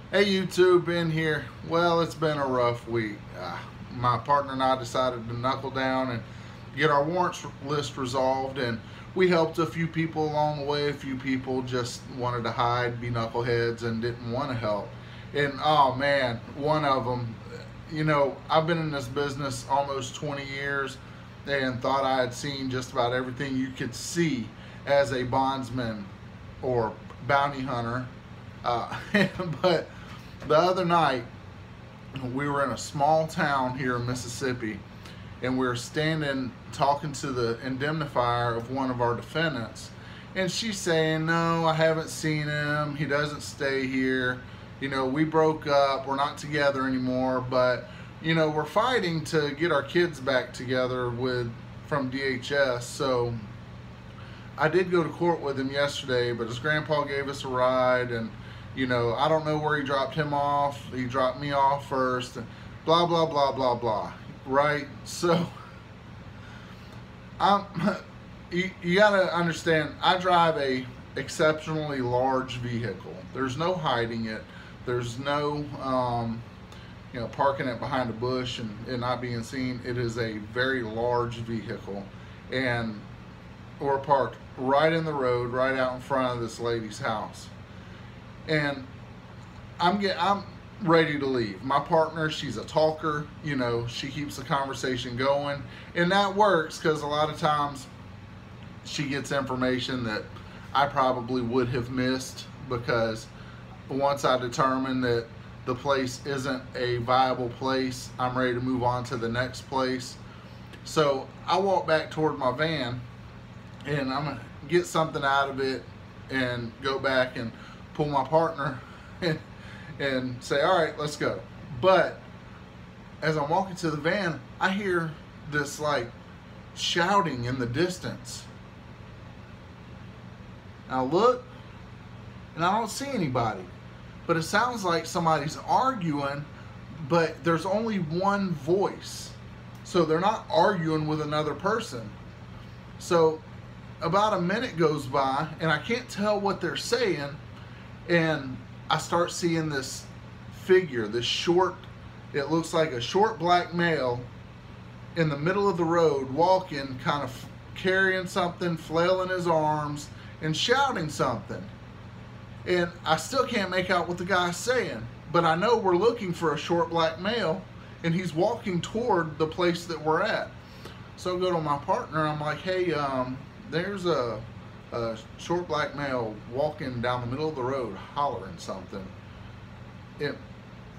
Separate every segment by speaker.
Speaker 1: Hey YouTube, in here. Well, it's been a rough week. My partner and I decided to knuckle down and get our warrants list resolved, and we helped a few people along the way. A few people just wanted to hide, be knuckleheads, and didn't want to help. And oh man, one of them, I've been in this business almost 20 years and thought I had seen just about everything you could see as a bondsman or bounty hunter. But the other night, we were in a small town here in Mississippi, and we were standing talking to the indemnifier of one of our defendants, and she's saying, "No, I haven't seen him. He doesn't stay here. We broke up. We're not together anymore, but we're fighting to get our kids back together from DHS." So I did go to court with him yesterday, but his grandpa gave us a ride, and I don't know where he dropped him off. He dropped me off first, and blah, blah, blah, blah, blah, right? So, you gotta understand, I drive a exceptionally large vehicle. There's no hiding it. There's no, parking it behind a bush and not being seen. It is a very large vehicle, and we're parked right in the road, right out in front of this lady's house. And I'm ready to leave. My partner, she's a talker, she keeps the conversation going, and that works because a lot of times she gets information that I probably would have missed, because once I determine that the place isn't a viable place, I'm ready to move on to the next place. So I walk back toward my van, and I'm gonna get something out of it and go back and pull my partner and say, "All right, let's go." But as I'm walking to the van, I hear this like shouting in the distance. I look, and I don't see anybody, but it sounds like somebody's arguing, but there's only one voice, so they're not arguing with another person. So about a minute goes by, and I can't tell what they're saying, and I start seeing this figure, this short, it looks like a short black male in the middle of the road, walking, kind of carrying something, flailing his arms, and shouting something. And I still can't make out what the guy's saying, but I know we're looking for a short black male, and he's walking toward the place that we're at. So I go to my partner, I'm like, "Hey, there's a short black male walking down the middle of the road hollering something. It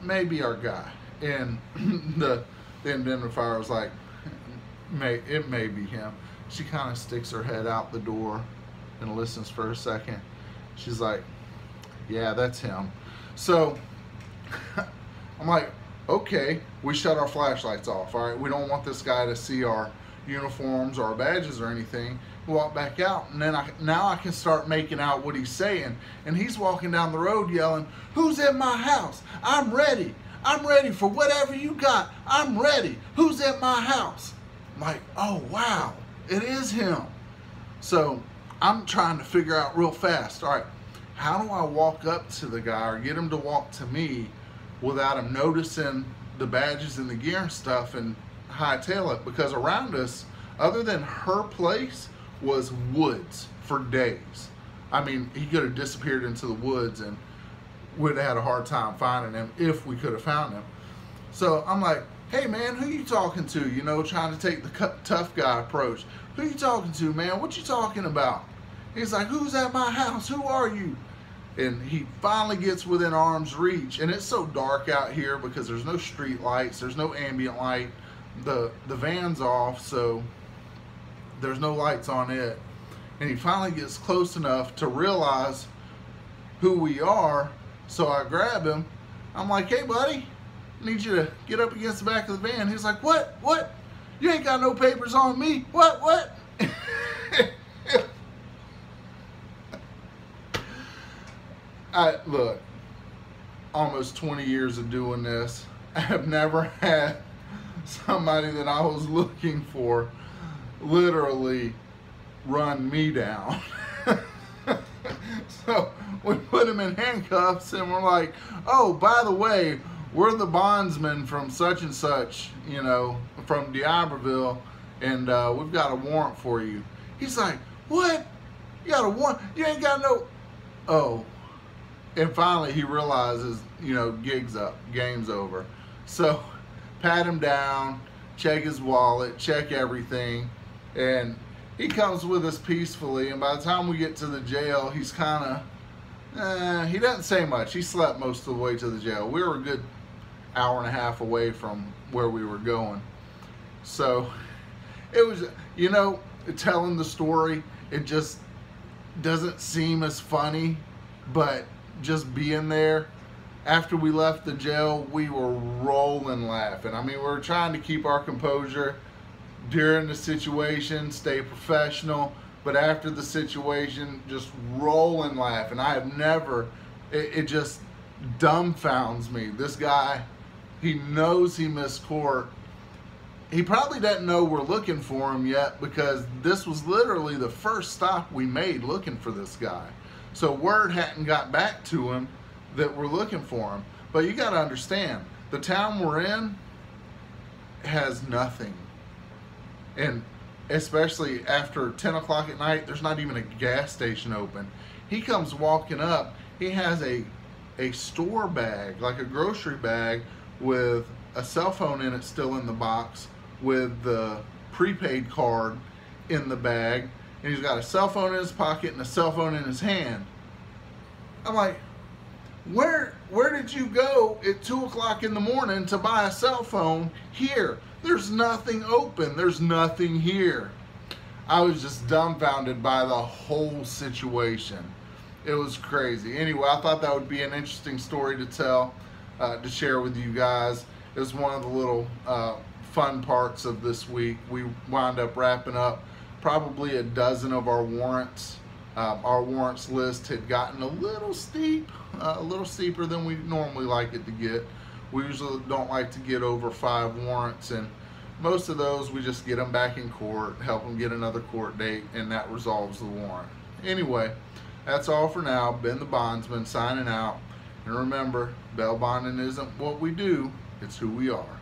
Speaker 1: may be our guy." And the indemnifier was like, it may be him." She kind of sticks her head out the door and listens for a second. She's like, "Yeah, that's him." So I'm like, okay, we shut our flashlights off. All right, we don't want this guy to see our uniforms or our badges or anything. We walk back out, and then now I can start making out what he's saying. And he's walking down the road yelling, "Who's in my house? I'm ready. I'm ready for whatever you got. I'm ready. Who's at my house?" I'm like, oh wow, it is him. So I'm trying to figure out real fast, all right, how do I walk up to the guy or get him to walk to me without him noticing the badges and the gear and stuff and hightail it? Because around us, other than her place, was woods for days. I mean, he could have disappeared into the woods and we'd have had a hard time finding him if we could have found him. So I'm like, "Hey man, who you talking to?" Trying to take the tough guy approach. "Who you talking to, man? What you talking about?" He's like, "Who's at my house? Who are you?" And he finally gets within arm's reach, and it's so dark out here because there's no street lights, there's no ambient light, the van's off, so there's no lights on it. And he finally gets close enough to realize who we are, so I grab him. I'm like, "Hey buddy, I need you to get up against the back of the van." He's like, What? You ain't got no papers on me. What? Look, almost 20 years of doing this, I have never had somebody that I was looking for literally run me down. So we put him in handcuffs, and we're like, oh, by the way, we're the bondsman from such and such, you know, from D'Iberville, and we've got a warrant for you. He's like, what? You got a warrant? You ain't got no... Oh. And finally he realizes, you know, gig's up, game's over. So pat him down, check his wallet, check everything, and he comes with us peacefully, and by the time we get to the jail, he's kind of, he doesn't say much. He slept most of the way to the jail. We were a good hour and a half away from where we were going. So it was, you know, telling the story, it just doesn't seem as funny, but just being there, after we left the jail, we were rolling laughing. I mean, we were trying to keep our composure during the situation, stay professional, but after the situation, just rolling laughing. I have never, it just dumbfounds me. This guy, he knows he missed court. He probably doesn't know we're looking for him yet, because this was literally the first stop we made looking for this guy. So word hadn't got back to him that we're looking for him. But you got to understand, the town we're in has nothing. And especially after 10 o'clock at night, there's not even a gas station open. He comes walking up, he has a store bag, like a grocery bag, with a cell phone in it still in the box, with the prepaid card in the bag, and he's got a cell phone in his pocket and a cell phone in his hand. I'm like, where did you go at 2 o'clock in the morning to buy a cell phone here? There's nothing open. There's nothing here. I was just dumbfounded by the whole situation. It was crazy. Anyway, I thought that would be an interesting story to tell, to share with you guys. It was one of the little fun parts of this week. We wound up wrapping up probably a dozen of our warrants. Our warrants list had gotten a little steep, a little steeper than we normally like it to get. We usually don't like to get over 5 warrants, and most of those we just get them back in court, help them get another court date, and that resolves the warrant. Anyway, that's all for now. Ben the Bondsman signing out. And remember, bail bonding isn't what we do, it's who we are.